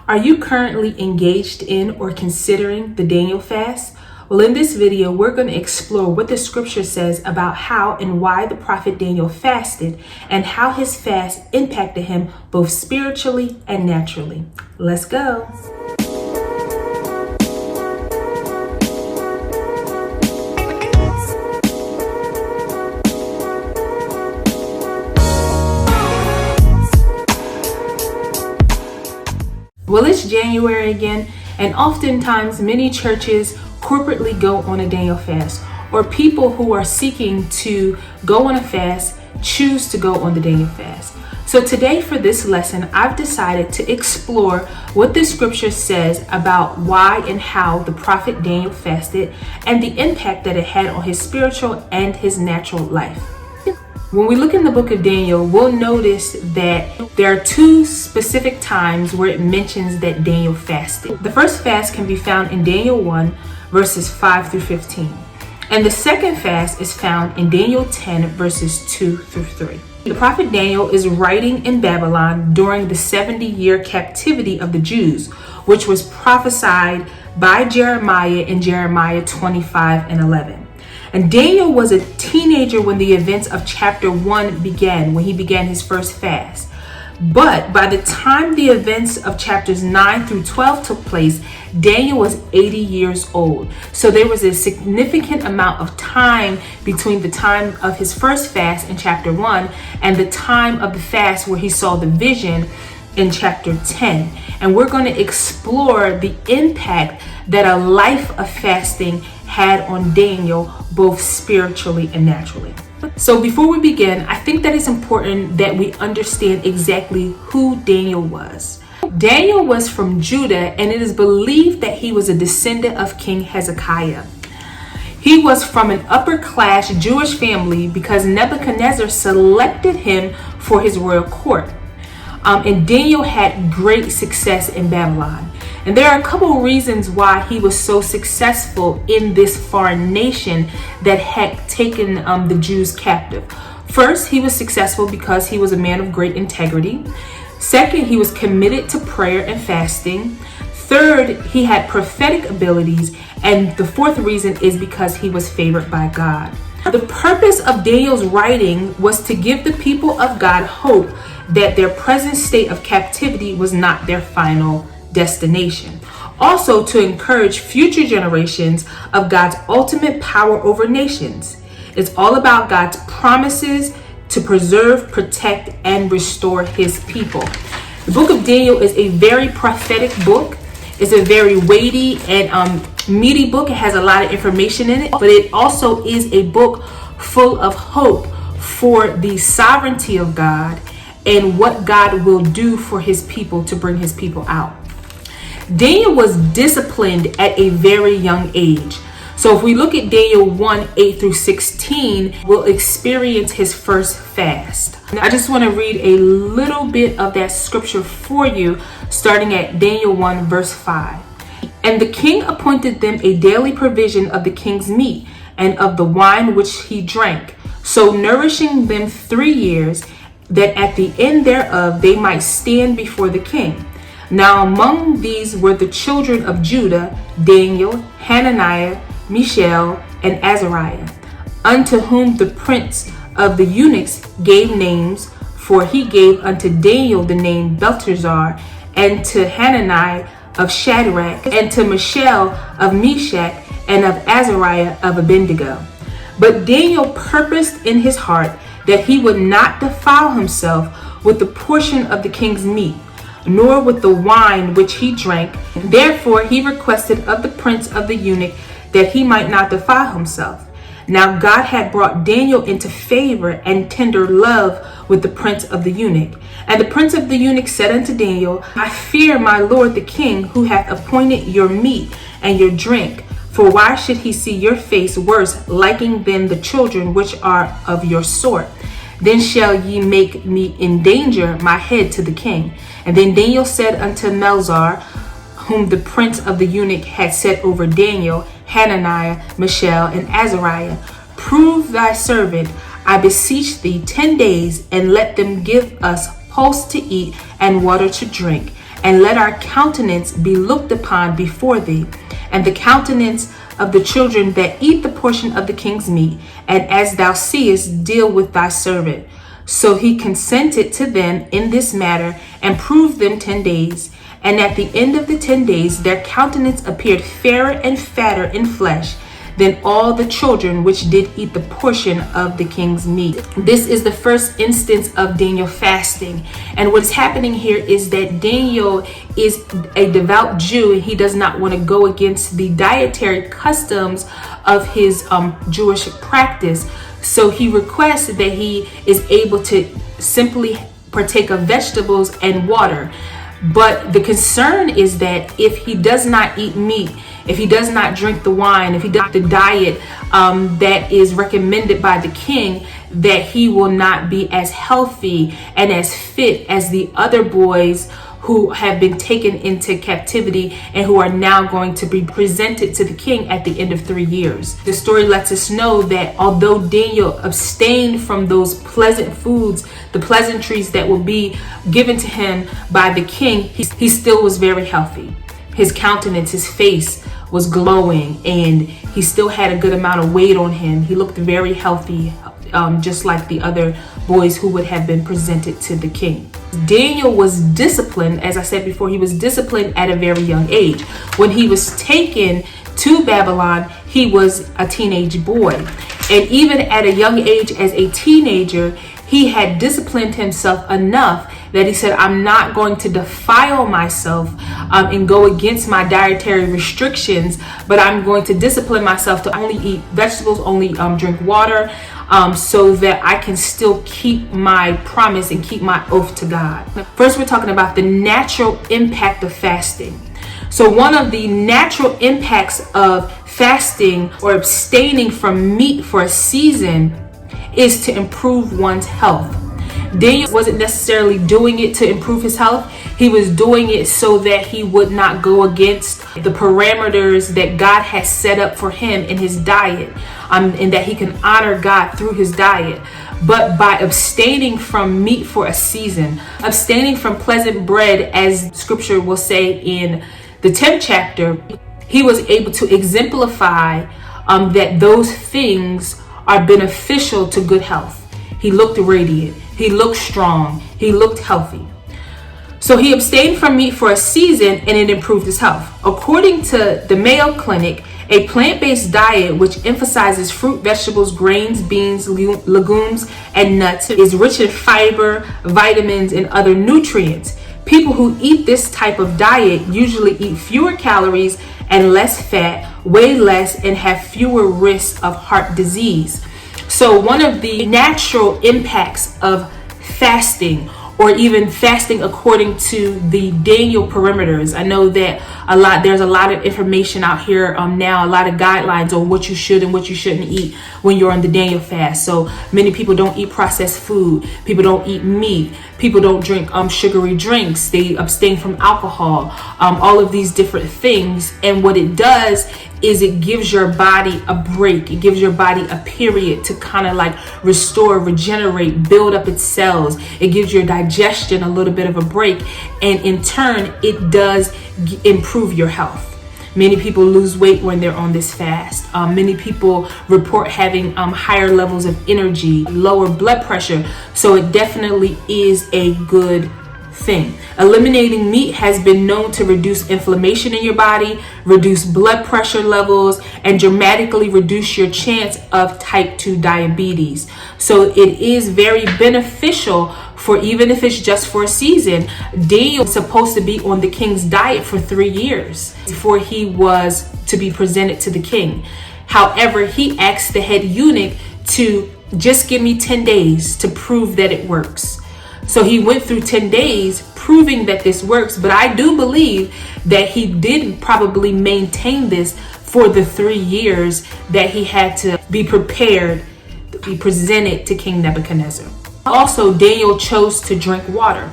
Are you currently engaged in or considering the Daniel fast? Well, in this video, we're going to explore what the scripture says about how and why the prophet Daniel fasted and how his fast impacted him both spiritually and naturally. Let's go. Well, it's January again, and oftentimes many churches corporately go on a Daniel fast, or people who are seeking to go on a fast choose to go on the Daniel fast. So today for this lesson, I've decided to explore what the scripture says about why and how the prophet Daniel fasted and the impact that it had on his spiritual and his natural life. When we look in the book of Daniel, we'll notice that there are two specific times where it mentions that Daniel fasted. The first fast can be found in Daniel 1, verses 5 through 15. And the second fast is found in Daniel 10, verses 2 through 3. The prophet Daniel is writing in Babylon during the 70-year captivity of the Jews, which was prophesied by Jeremiah in Jeremiah 25 and 11. And Daniel was a teenager when the events of chapter 1 began, when he began his first fast. But by the time the events of chapters 9 through 12 took place, Daniel was 80 years old. So there was a significant amount of time between the time of his first fast in chapter 1 and the time of the fast where he saw the vision in chapter 10. And we're going to explore the impact that a life of fasting had on Daniel, both spiritually and naturally. So before we begin, I think that it's important that we understand exactly who Daniel was. Daniel was from Judah, and it is believed that he was a descendant of King Hezekiah. He was from an upper class Jewish family because Nebuchadnezzar selected him for his royal court. And Daniel had great success in Babylon. And there are a couple of reasons why he was so successful in this foreign nation that had taken the Jews captive. First, he was successful because he was a man of great integrity. Second, he was committed to prayer and fasting. Third, he had prophetic abilities. And the fourth reason is because he was favored by God. The purpose of Daniel's writing was to give the people of God hope that their present state of captivity was not their final destination. Also, to encourage future generations of God's ultimate power over nations. It's all about God's promises to preserve, protect, and restore his people. The book of Daniel is a very prophetic book. It's a very weighty and meaty book. It has a lot of information in it, but it also is a book full of hope for the sovereignty of God and what God will do for his people to bring his people out. Daniel was disciplined at a very young age. So if we look at Daniel 1, 8 through 16, we'll experience his first fast. I just want to read a little bit of that scripture for you, starting at Daniel 1, verse 5. And the king appointed them a daily provision of the king's meat and of the wine which he drank, so nourishing them 3 years, that at the end thereof they might stand before the king. Now among these were the children of Judah, Daniel, Hananiah, Mishael, and Azariah, unto whom the prince of the eunuchs gave names, for he gave unto Daniel the name Belteshazzar, and to Hananiah of Shadrach, and to Mishael of Meshach, and of Azariah of Abednego. But Daniel purposed in his heart that he would not defile himself with the portion of the king's meat, nor with the wine which he drank. Therefore he requested of the prince of the eunuch that he might not defile himself. Now God had brought Daniel into favor and tender love with the prince of the eunuch. And the prince of the eunuch said unto Daniel, I fear my lord the king, who hath appointed your meat and your drink. For why should he see your face worse liking than the children which are of your sort? Then shall ye make me endanger my head to the king. And then Daniel said unto Melzar, whom the prince of the eunuch had set over Daniel, Hananiah, Mishael, and Azariah, prove thy servant, I beseech thee, 10 days, and let them give us pulse to eat and water to drink, and let our countenance be looked upon before thee, and the countenance of the children that eat the portion of the king's meat, and as thou seest, deal with thy servant. So he consented to them in this matter, and proved them 10 days. And at the end of the 10 days, their countenance appeared fairer and fatter in flesh than all the children which did eat the portion of the king's meat. This is the first instance of Daniel fasting. And what's happening here is that Daniel is a devout Jew, and he does not want to go against the dietary customs of his Jewish practice. So he requests that he is able to simply partake of vegetables and water. But the concern is that if he does not eat meat, if he does not drink the wine, if he does the diet that is recommended by the king, that he will not be as healthy and as fit as the other boys who have been taken into captivity and who are now going to be presented to the king at the end of 3 years. The story lets us know that although Daniel abstained from those pleasant foods, the pleasantries that will be given to him by the king, he still was very healthy. His countenance, his face was glowing, and he still had a good amount of weight on him. He looked very healthy, just like the other boys who would have been presented to the king. Daniel was disciplined, as I said before, he was disciplined at a very young age. When he was taken to Babylon, he was a teenage boy. And even at a young age, as a teenager, he had disciplined himself enough that he said, I'm not going to defile myself and go against my dietary restrictions, but I'm going to discipline myself to only eat vegetables, only drink water, so that I can still keep my promise and keep my oath to God. First, we're talking about the natural impact of fasting. So one of the natural impacts of fasting or abstaining from meat for a season is to improve one's health. Daniel wasn't necessarily doing it to improve his health. He was doing it so that he would not go against the parameters that God has set up for him in his diet, and that he can honor God through his diet. But by abstaining from meat for a season, abstaining from pleasant bread, as scripture will say in the 10th chapter, he was able to exemplify that those things are beneficial to good health. He looked radiant. He looked strong. He looked healthy. So he abstained from meat for a season, and it improved his health. According to the Mayo Clinic, a plant-based diet which emphasizes fruit, vegetables, grains, beans, legumes, and nuts is rich in fiber, vitamins, and other nutrients. People who eat this type of diet usually eat fewer calories and less fat, weigh less, and have fewer risks of heart disease. So one of the natural impacts of fasting, or even fasting according to the Daniel parameters. I know that there's a lot of information out here now, a lot of guidelines on what you should and what you shouldn't eat when you're on the Daniel fast. So many people don't eat processed food. People don't eat meat. People don't drink sugary drinks. They abstain from alcohol, all of these different things. And what it does is it gives your body a break. It gives your body a period to kind of like restore, regenerate, build up its cells. It gives your digestion a little bit of a break. And in turn, it does improve your health. Many people lose weight when they're on this fast. Many people report having higher levels of energy, lower blood pressure. So it definitely is a good thing. Eliminating meat has been known to reduce inflammation in your body, reduce blood pressure levels, and dramatically reduce your chance of type 2 diabetes. So it is very beneficial for, even if it's just for a season. Daniel was supposed to be on the king's diet for 3 years before he was to be presented to the king. However, he asked the head eunuch to just give me 10 days to prove that it works. So he went through 10 days proving that this works, but I do believe that he did probably maintain this for the 3 years that he had to be prepared to be presented to King Nebuchadnezzar. Also, Daniel chose to drink water.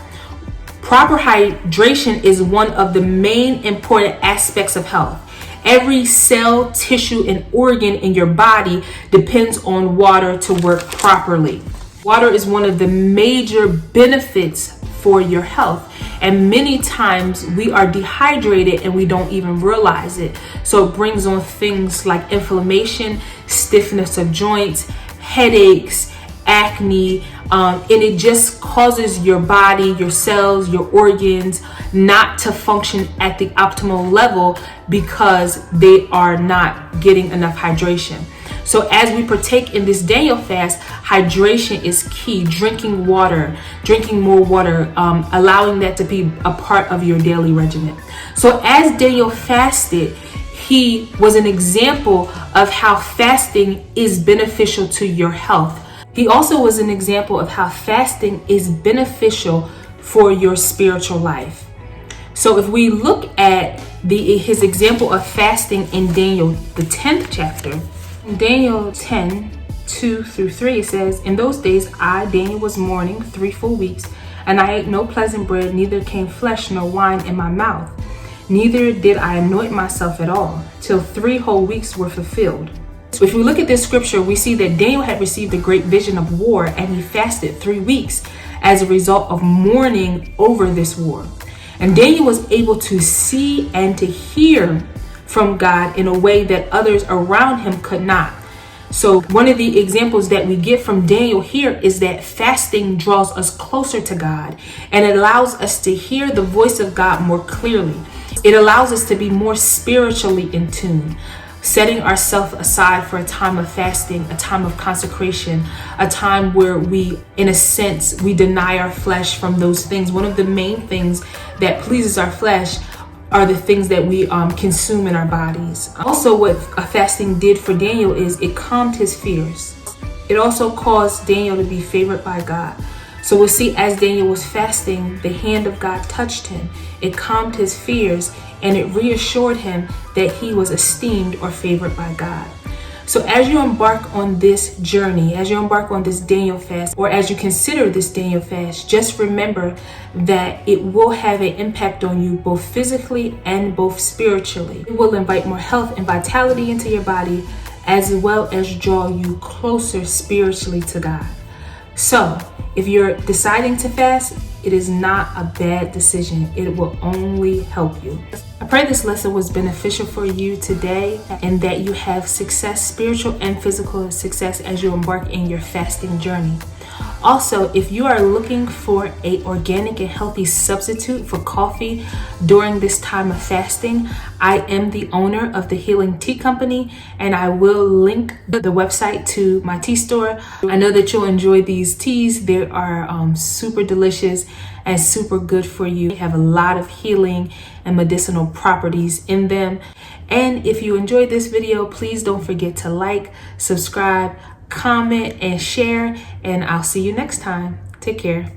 Proper hydration is one of the main important aspects of health. Every cell, tissue, and organ in your body depends on water to work properly. Water is one of the major benefits for your health. And many times we are dehydrated and we don't even realize it. So it brings on things like inflammation, stiffness of joints, headaches, acne, and it just causes your body, your cells, your organs not to function at the optimal level because they are not getting enough hydration. So as we partake in this Daniel fast, hydration is key. Drinking water, drinking more water, allowing that to be a part of your daily regimen. So as Daniel fasted, he was an example of how fasting is beneficial to your health. He also was an example of how fasting is beneficial for your spiritual life. So if we look at his example of fasting in Daniel, the 10th chapter, in Daniel 10, 2 through 3, it says, "In those days I, Daniel, was mourning 3 full weeks, and I ate no pleasant bread, neither came flesh nor wine in my mouth. Neither did I anoint myself at all, till 3 whole weeks were fulfilled." So if we look at this scripture, we see that Daniel had received a great vision of war, and he fasted 3 weeks as a result of mourning over this war. And Daniel was able to see and to hear from God in a way that others around him could not. So one of the examples that we get from Daniel here is that fasting draws us closer to God, and it allows us to hear the voice of God more clearly. It allows us to be more spiritually in tune, setting ourselves aside for a time of fasting, a time of consecration, a time where we, in a sense, we deny our flesh from those things. One of the main things that pleases our flesh are the things that we consume in our bodies. Also, what fasting did for Daniel is it calmed his fears. It also caused Daniel to be favored by God. So we'll see as Daniel was fasting, the hand of God touched him. It calmed his fears, and it reassured him that he was esteemed or favored by God. So as you embark on this journey, as you embark on this Daniel fast, or as you consider this Daniel fast, just remember that it will have an impact on you both physically and both spiritually. It will invite more health and vitality into your body, as well as draw you closer spiritually to God. So if you're deciding to fast, it is not a bad decision. It will only help you. I pray this lesson was beneficial for you today, and that you have success, spiritual and physical success, as you embark in your fasting journey. Also, if you are looking for an organic and healthy substitute for coffee during this time of fasting, I am the owner of the Healing Tea Company, and I will link the website to my tea store. I know that you'll enjoy these teas. They are super delicious and super good for you. They have a lot of healing and medicinal properties in them. And if you enjoyed this video, please don't forget to like, subscribe, comment, and share, and I'll see you next time. Take care.